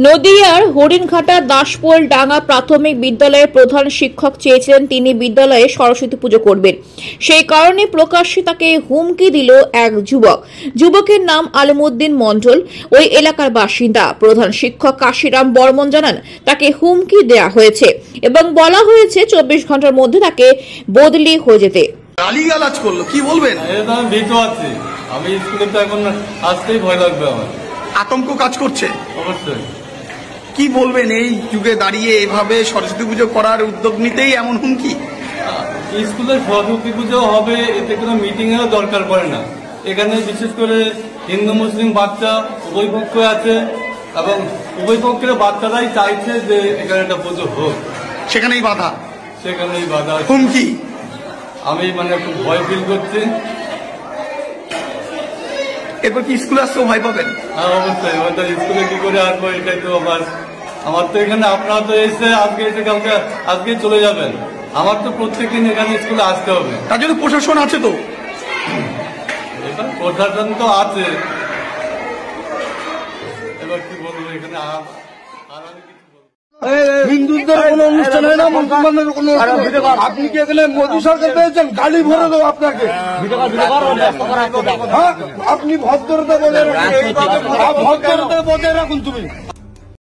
নদিয়ার হরিণঘাটা দাসপোল ডাঙ্গা প্রাথমিক বিদ্যালয়ের প্রধান শিক্ষক চেয়েছিলেন তিনি বিদ্যালয়ে সরস্বতী পুজো করবেন। সেই কারণে প্রকাশ্যে তাকে হুমকি দিল এক যুবক। যুবকের নাম আলমউদ্দিন মণ্ডল, ওই এলাকার বাসিন্দা। প্রধান শিক্ষক কাশিরাম বর্মন জানান তাকে হুমকি দেওয়া হয়েছে এবং বলা হয়েছে 24 ঘন্টার মধ্যে তাকে বদলি হয়ে যেতে। গালিগালাজ করলো, কি বলবেন? ভীত আছি আমি, স্কুলে তো এখন আসতেই ভয় লাগবে আমার। আতঙ্ক কাজ করছে অবশ্যই। কি বলবেন এই যুগে দাঁড়িয়ে এভাবে সরস্বতী পুজো করার উদ্যোগ নিতেই এমন হুমকি? স্কুলে সরস্বতী পুজো হবে, এতে কোনো মিটিং এরও দরকার পড়ে না। এখানে বিশেষ করে হিন্দু মুসলিম বাচ্চা উভয় পক্ষ আছে এবং উভয় পক্ষের বাচ্চারাই চাইছে যে এখানে একটা পুজো হোক, সেখানেই বাধা। সেখানেই বাধা, হুমকি। আমি খুব ভয় ফিল করছি। এরপর কি স্কুলে আসতেও ভয় পাবেন? হ্যাঁ অবশ্যই, স্কুলে কি করে আসবো এটাই তো আমার তো এখানে আপনারা তো এসে আজকে এসে কালকে আজকে চলে যাবেন, আমার তো প্রত্যেকদিন এখানে স্কুলে আসতে হবে। তার জন্য প্রশাসন আছে তো? প্রশাসন তো আছে, এবার কি বলবো এখানে হিন্দুদের কোন অনুষ্ঠান হয় না, মুসলমানদের কোন। আপনি কি এখানে মোদী সরকার পেয়েছেন? গালি ভরে দেবো আপনাকে। আপনি ভদ্রতা বজায় রাখুন, ভদ্রতা বজায় রাখুন তুমি।